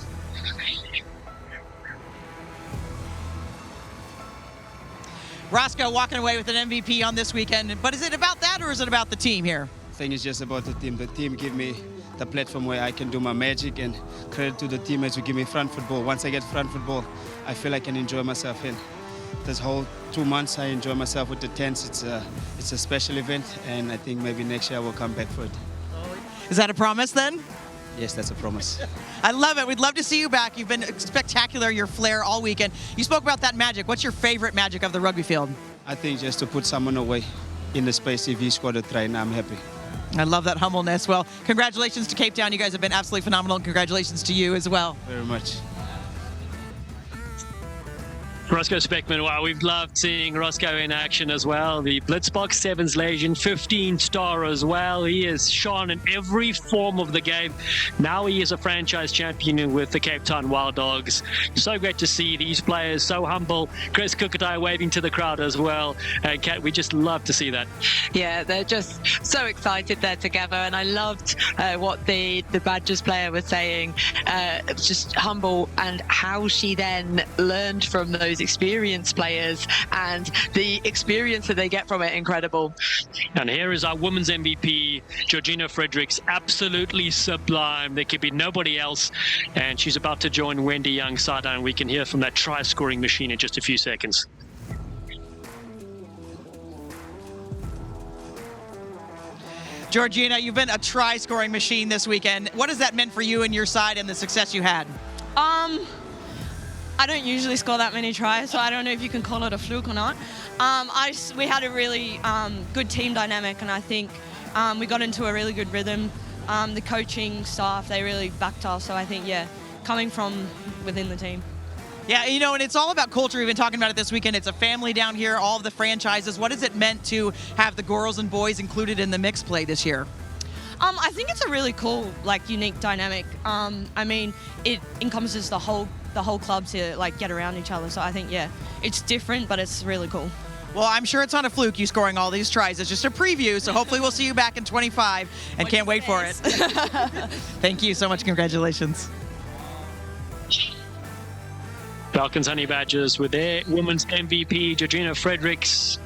Roscoe walking away with an MVP on this weekend. But is it about that, or is it about the team here? I think it's just about the team. The team give me the platform where I can do my magic, and credit to the teammates who give me front football. Once I get front football, I feel I can enjoy myself in. This whole 2 months, I enjoy myself with the 10s. It's a special event, and I think maybe next year I will come back for it. Is that a promise then? Yes, that's a promise. I love it. We'd love to see you back. You've been spectacular, your flair all weekend. You spoke about that magic. What's your favorite magic of the rugby field? I think just to put someone away in the space. If he scored a try, now I'm happy. I love that humbleness. Well, congratulations to Cape Town. You guys have been absolutely phenomenal. And congratulations to you as well. Very much. Roscoe Speckman, wow, we've loved seeing Roscoe in action as well. The Blitzbox Sevens legend, 15-star as well. He has shone in every form of the game. Now he is a franchise champion with the Cape Town Wild Dogs. So great to see these players, so humble. Chris Kukatai waving to the crowd as well. And Kat, we just love to see that. Yeah, they're just so excited they're together, and I loved what the Badgers player was saying. Just humble, and how she then learned from those experienced players, and the experience that they get from it, incredible. And here is our women's MVP, Georgina Fredericks, absolutely sublime. There could be nobody else, and she's about to join Wendy Young Sideline. We can hear from that try-scoring machine in just a few seconds. Georgina, you've been a try-scoring machine this weekend. What has that meant for you and your side and the success you had? I don't usually score that many tries, so I don't know if you can call it a fluke or not. We had a really good team dynamic, and I think we got into a really good rhythm. The coaching staff, they really backed us, so I think, yeah, coming from within the team. Yeah, you know, and it's all about culture. We've been talking about it this weekend. It's a family down here, all of the franchises. What has it meant to have the girls and boys included in the mixed play this year? I think it's a really cool, unique dynamic. I mean, it encompasses the whole club to get around each other. So I think, yeah, it's different, but it's really cool. Well, I'm sure it's not a fluke you scoring all these tries. It's just a preview, so hopefully we'll see you back in 25, and can't wait for it. Thank you so much. Congratulations. Balkans Honey Badgers with their women's MVP, Georgina Fredericks.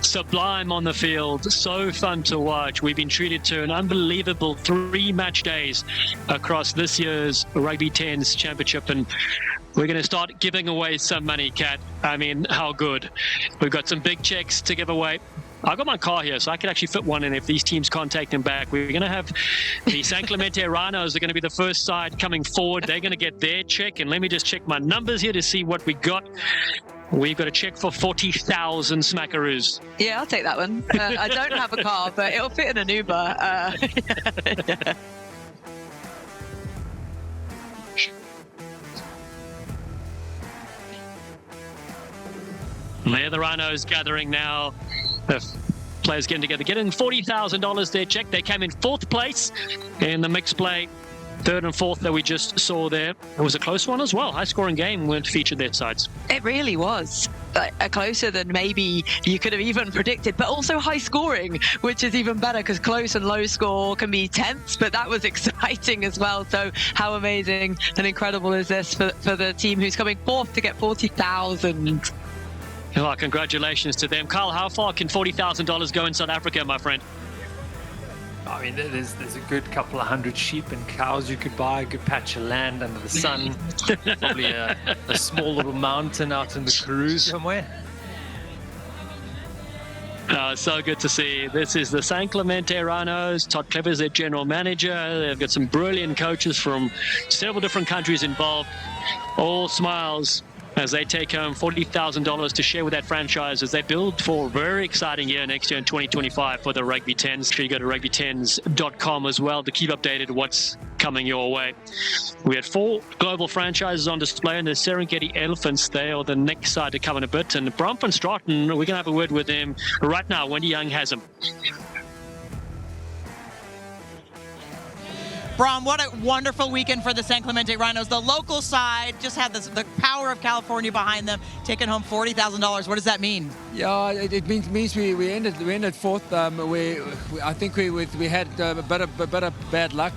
Sublime on the field, so fun to watch. We've been treated to an unbelievable 3 match days across this year's Rugby 10s Championship, and we're going to start giving away some money, Kat. I mean, how good. We've got some big checks to give away. I've got my car here, so I can actually fit one in if these teams can't take them back. We're going to have the San Clemente Rhinos are going to be the first side coming forward. They're going to get their check, and let me just check my numbers here to see what we got. We've got a check for 40,000 smackaroos. Yeah, I'll take that one. I don't have a car, but it'll fit in an Uber. Yeah. There the Rhinos gathering now. The players getting together, getting $40,000 their check. They came in 4th place in the mixed play. 3rd and 4th that we just saw there. It was a close one as well. High-scoring game weren't featured their sides. It really was. Closer than maybe you could have even predicted, but also high scoring, which is even better because close and low score can be tense, but that was exciting as well. So how amazing and incredible is this for the team who's coming 4th to get 40,000? Well, congratulations to them. Carl, how far can $40,000 go in South Africa, my friend? I mean, there's a good couple of 100 sheep and cows you could buy, a good patch of land under the sun, probably a small little mountain out in the Karoo somewhere. So good to see. This is the San Clemente Rhinos. Todd Clever is their general manager. They've got some brilliant coaches from several different countries involved. All smiles as they take home $40,000 to share with that franchise as they build for a very exciting year next year in 2025 for the Rugby 10s. Sure, you go to rugby10s.com as well to keep updated what's coming your way. We had 4 global franchises on display, and the Serengeti Elephants, they are the next side to come in a bit. And Brom Stratton, we're going to have a word with them right now. Wendy Young has them. Brom, what a wonderful weekend for the San Clemente Rhinos. The local side just had the power of California behind them, taking home $40,000. What does that mean? Yeah, it means we ended 4th. I think we had a bit of bad luck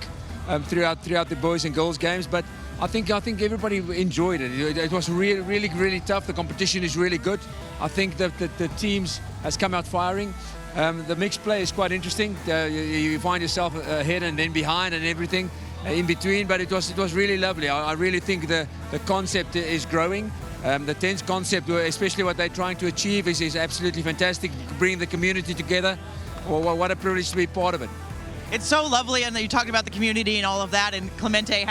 throughout the boys and girls games, but I think everybody enjoyed it. It was really tough. The competition is really good. I think that the teams has come out firing. The mixed play is quite interesting. You find yourself ahead and then behind and everything in between, but it was really lovely. I really think the concept is growing. The 10s concept, especially what they're trying to achieve, is absolutely fantastic. Bring the community together. Well, what a privilege to be part of it. It's so lovely, and you talked about the community and all of that, and Clemente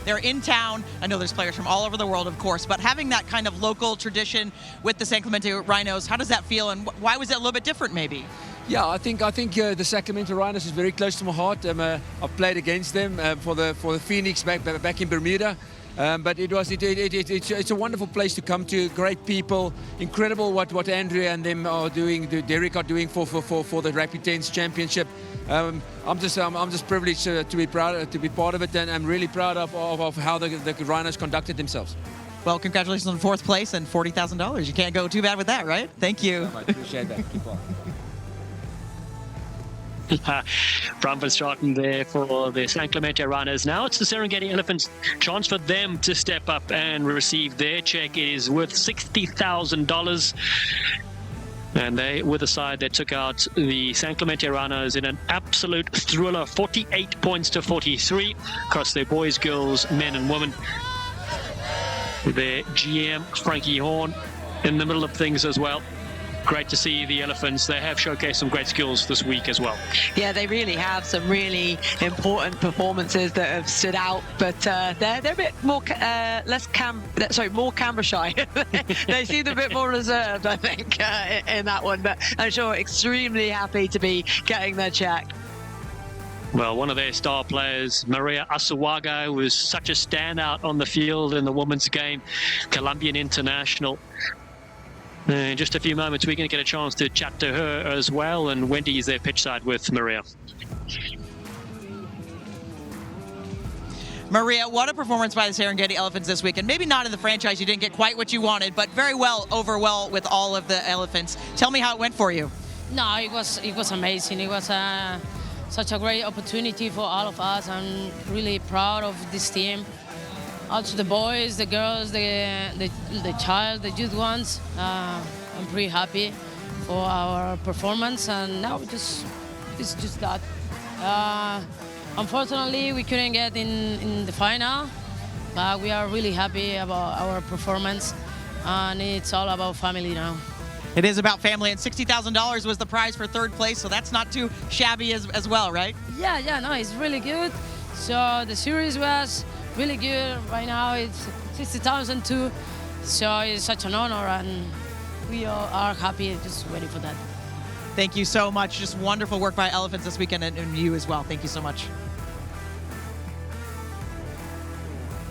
they're in town. I know there's players from all over the world, of course, but having that kind of local tradition with the San Clemente Rhinos, how does that feel, and why was it a little bit different, maybe? Yeah, I think the Sacramento Rhinos is very close to my heart. I've played against them for the Phoenix back in Bermuda. But it's a wonderful place to come to. Great people, incredible what Andrew and them are doing, Derek are doing for the Rugby 10s Championship. I'm just privileged to be part of it, and I'm really proud of how the Rhinos conducted themselves. Well, congratulations on 4th place and $40,000. You can't go too bad with that, right? Thank you. I appreciate that. Keep on. From Verstraeten there for the San Clemente Rhinos. Now it's the Serengeti Elephants. Chance for them to step up and receive their check. It is worth $60,000. And they were the side that took out the San Clemente Rhinos in an absolute thriller, 48 points to 43 across their boys, girls, men and women. Their GM, Frankie Horn, in the middle of things as well. Great to see the Elephants. They have showcased some great skills this week as well. Yeah, they really have some really important performances that have stood out, but they're a bit more more camera shy. They seem a bit more reserved, I think, in that one. But I'm sure extremely happy to be getting their check. Well, one of their star players, Maria Asuaga, was such a standout on the field in the women's game, Colombian international. In just a few moments, we're going to get a chance to chat to her as well, and Wendy is there pitch side with Maria. Maria, what a performance by the Serengeti Elephants this week, and maybe not in the franchise, you didn't get quite what you wanted, but very well with all of the Elephants. Tell me how it went for you. No, it was amazing. It was such a great opportunity for all of us. I'm really proud of this team. Also the boys, the girls, the the youth ones. I'm pretty happy for our performance, and now it's just that. Unfortunately, we couldn't get in the final, but we are really happy about our performance, and it's all about family now. It is about family, and $60,000 was the prize for 3rd place, so that's not too shabby as well, right? Yeah, no, it's really good. So the series was really good. Right now it's 60,000 too, so it's such an honor, and we all are happy, just waiting for that. Thank you so much. Just wonderful work by Elephants this weekend, and you as well. Thank you so much.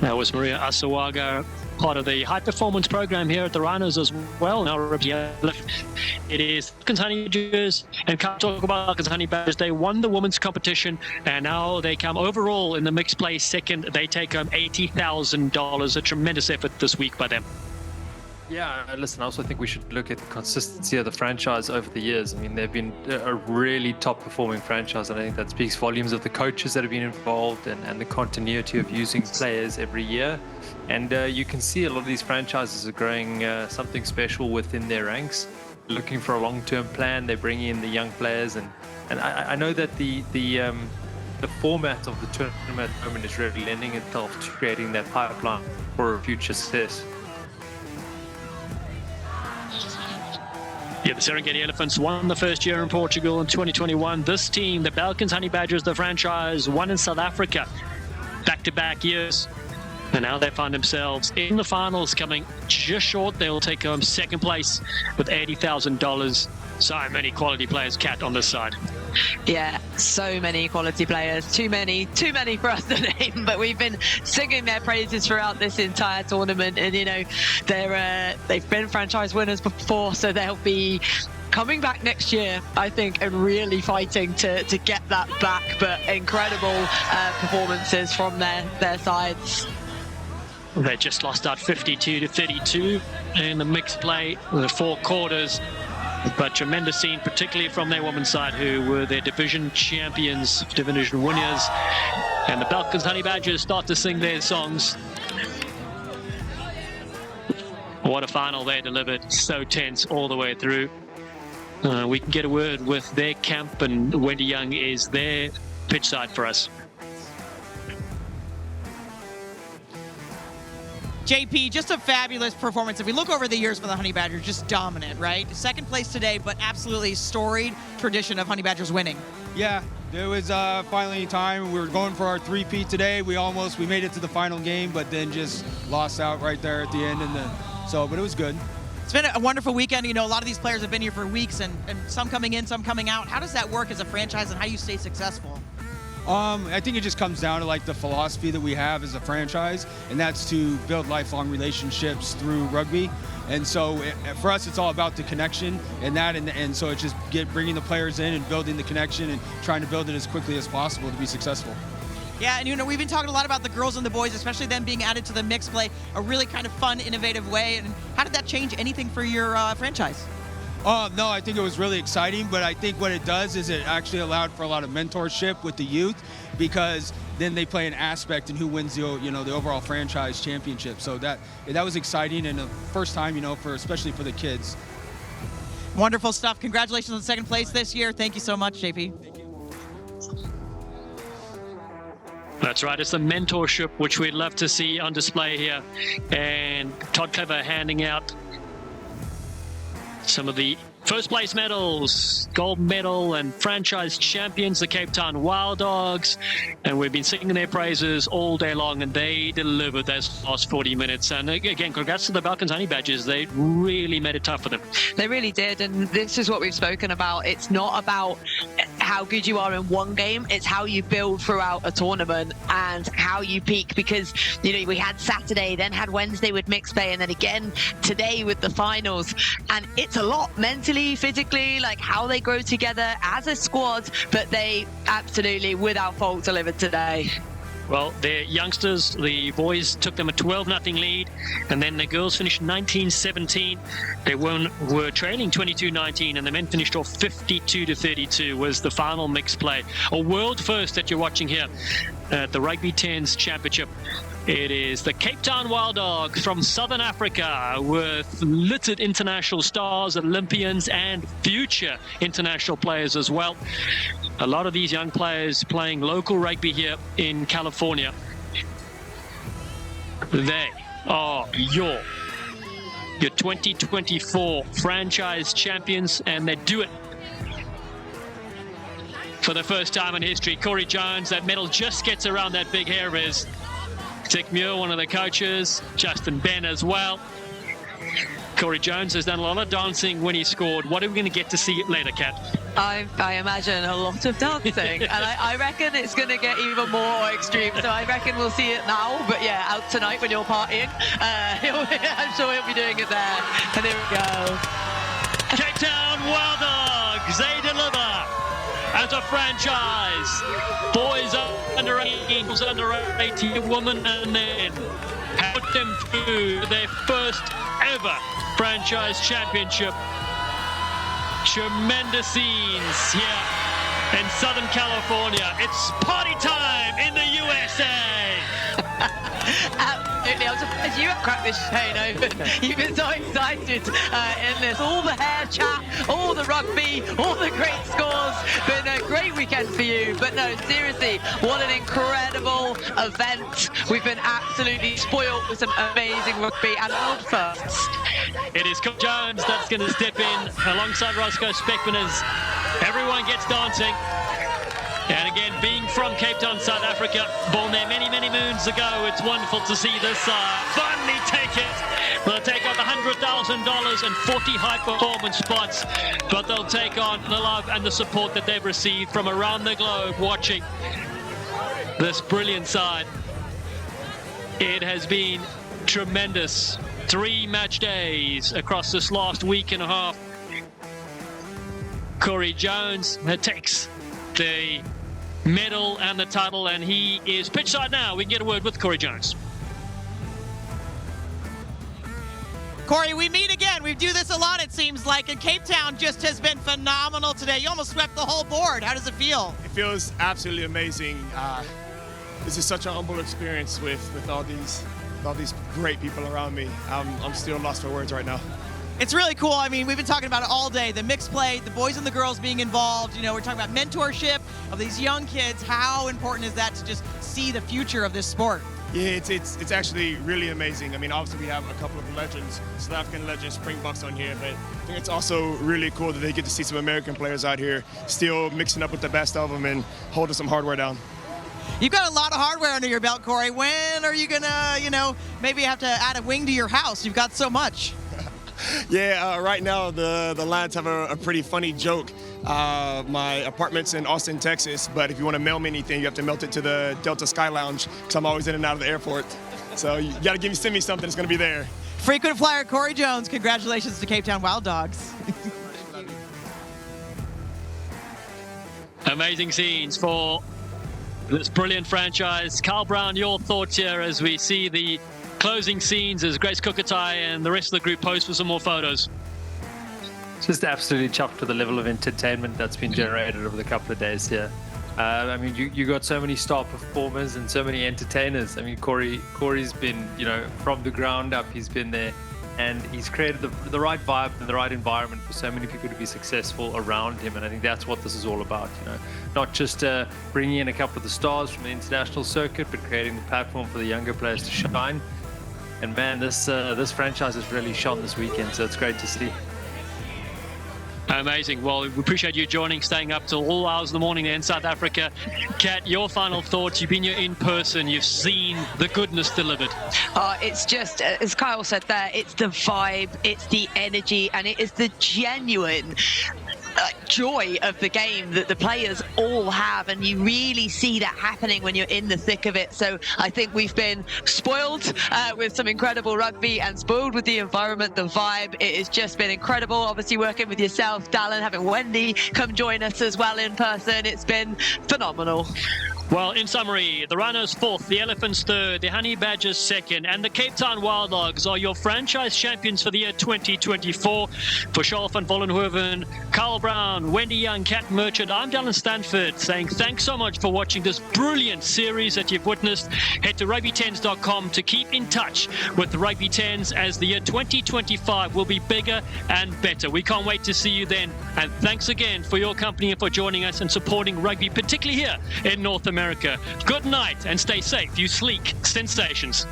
That was Maria Asuaga, part of the high performance program here at the Rhinos as well. Now, it is Balkans Honey Badgers, and can't talk about Balkans Honey Badgers. They won the women's competition, and now they come overall in the mixed play 2nd. They take home $80,000. A tremendous effort this week by them. Yeah, listen, I also think we should look at the consistency of the franchise over the years. I mean, they've been a really top-performing franchise, and I think that speaks volumes of the coaches that have been involved and the continuity of using players every year. And you can see a lot of these franchises are growing something special within their ranks, looking for a long-term plan. They're bringing in the young players, and I know that the format of the tournament at the moment is really lending itself to creating that pipeline for future success. Yeah, the Serengeti Elephants won the first year in Portugal in 2021. This team, the Balkans Honey Badgers, the franchise, won in South Africa back-to-back years. And now they find themselves in the finals, coming just short. They'll take home 2nd place with $80,000. So many quality players, Kat, on this side. Yeah, so many quality players. Too many for us to name, but we've been singing their praises throughout this entire tournament. And, you know, they've been franchise winners before, so they'll be coming back next year, I think, and really fighting to get that back. But incredible performances from their sides. They just lost out 52-32 in the mixed play, the 4 quarters. But tremendous scene, particularly from their women's side, who were their division champions, division winners. And the Balkans Honey Badgers start to sing their songs. What a final they delivered. So tense all the way through. We can get a word with their camp, and Wendy Young is their pitch side for us. JP, just a fabulous performance. If we look over the years for the Honey Badgers, just dominant, right? 2nd place today, but absolutely storied tradition of Honey Badgers winning. Yeah, there was finally time. We were going for our 3-peat today. We made it to the final game, but then just lost out right there at the end. But it was good. It's been a wonderful weekend. You know, a lot of these players have been here for weeks, and some coming in, some coming out. How does that work as a franchise, and how do you stay successful? I think it just comes down to like the philosophy that we have as a franchise, and that's to build lifelong relationships through rugby. And so for us, it's all about the connection and so it's just bringing the players in and building the connection and trying to build it as quickly as possible to be successful. Yeah, and we've been talking a lot about the girls and the boys, especially them being added to the mixed play, a really kind of fun, innovative way. And how did that change anything for your franchise? No, I think it was really exciting, but I think what it does is it actually allowed for a lot of mentorship with the youth, because then they play an aspect in who wins the overall franchise championship. So that was exciting, and the first time, especially for the kids. Wonderful stuff. Congratulations on second place this year. Thank you so much, JP. That's right. It's the mentorship which we'd love to see on display here, and Todd Clever handing out some of the first place medals, gold medal and franchise champions, the Cape Town Wild Dogs. And we've been singing their praises all day long, and they delivered those last 40 minutes. And again, congrats to the Balkans Honey Badgers. They really made it tough for them. They really did. And this is what we've spoken about. It's not about how good you are in one game. It's how you build throughout a tournament and how you peak, because, we had Saturday, then had Wednesday with mixed play, and then again today with the finals. And it's a lot mentally, physically, like how they grow together as a squad, but they absolutely, without fault, delivered today. Well, their youngsters, the boys, took them a 12-0 lead, and then the girls finished 19-17. They were trailing 22-19, and the men finished off 52-32 was the final mixed play. A world first that you're watching here at the Rugby 10s Championship. It is the Cape Town Wild Dogs from Southern Africa, with littered international stars, Olympians, and future international players as well. A lot of these young players playing local rugby here in California. They are your 2024 franchise champions, and they do it for the first time in history. Corey Jones, that medal just gets around that big hair of his. Dick Muir, one of the coaches, Justin Ben as well. Corey Jones has done a lot of dancing when he scored. What are we going to get to see later, Kat? I imagine a lot of dancing, and I reckon it's going to get even more extreme. So I reckon we'll see it now, but yeah, out tonight when you're partying. I'm sure he'll be doing it there. And there we go. Cape Town Wild Dogs, they deliver as a franchise. Boys under 18, girls under 18, women and men, have put them through their first ever franchise championship. Tremendous scenes here in Southern California. It's party time in the USA. Absolutely. I'm surprised you haven't cracked this chain open. You've been so excited in this. All the hair chat, all the rugby, all the great scores. Been a great weekend for you. But no, seriously, what an incredible event. We've been absolutely spoiled with some amazing rugby and world firsts. It is Coach Jones that's going to step in alongside Roscoe Speckman as everyone gets dancing. And again, being from Cape Town, South Africa, born there many, many moons ago, it's wonderful to see this finally take it. They'll take on the $100,000 and 40 high-performance spots, but they'll take on the love and the support that they've received from around the globe watching this brilliant side. It has been tremendous. 3 match days across this last week and a half. Corey Jones takes the medal and the title, and he is pitchside now. We can get a word with Corey Jones. Corey, we meet again. We do this a lot, it seems like, and Cape Town just has been phenomenal today. You almost swept the whole board. How does it feel? It feels absolutely amazing. This is such an humble experience with all these great people around me. I'm still lost for words right now. It's really cool. I mean, we've been talking about it all day. The mixed play, the boys and the girls being involved. We're talking about mentorship of these young kids. How important is that to just see the future of this sport? Yeah, it's actually really amazing. I mean, obviously we have a couple of legends, South African legends, Springboks on here, but I think it's also really cool that they get to see some American players out here still mixing up with the best of them and holding some hardware down. You've got a lot of hardware under your belt, Corey. When are you gonna, maybe have to add a wing to your house? You've got so much. Yeah, right now the Lions have a pretty funny joke. My apartment's in Austin, Texas, but if you want to mail me anything, you have to mail it to the Delta Sky Lounge because I'm always in and out of the airport. So you got to send me something that's going to be there. Frequent flyer Corey Jones, congratulations to Cape Town Wild Dogs. Amazing scenes for this brilliant franchise. Carl Brown, your thoughts here as we see the closing scenes as Grace Kukatai and the rest of the group post for some more photos. Just absolutely chuffed with the level of entertainment that's been generated over the couple of days here. I mean, you got so many star performers and so many entertainers. I mean, Corey's been, from the ground up, he's been there, and he's created the right vibe and the right environment for so many people to be successful around him. And I think that's what this is all about, not just bringing in a couple of the stars from the international circuit, but creating the platform for the younger players to shine. And man, this franchise has really shone this weekend, so it's great to see. Amazing. Well, we appreciate you joining, staying up till all hours of the morning there in South Africa. Kat, your final thoughts. You've been here in person. You've seen the goodness delivered. It's just, as Kyle said there, it's the vibe, it's the energy, and it is the genuine joy of the game that the players all have, and you really see that happening when you're in the thick of it. So I think we've been spoiled with some incredible rugby and spoiled with the environment, the vibe. It has just been incredible. Obviously working with yourself, Dallin, having Wendy come join us as well in person. It's been phenomenal. Well, in summary, the Rhinos 4th, the Elephants 3rd, the Honey Badgers 2nd, and the Cape Town Wild Dogs are your franchise champions for the year 2024. For Charles van Vollenhoven, Carl Brown, Wendy Young, Kat Merchant, I'm Dallin Stanford saying thanks so much for watching this brilliant series that you've witnessed. Head to rugby10s.com to keep in touch with Rugby 10s as the year 2025 will be bigger and better. We can't wait to see you then. And thanks again for your company and for joining us and supporting rugby, particularly here in North America. Good night and stay safe, you sleek sensations.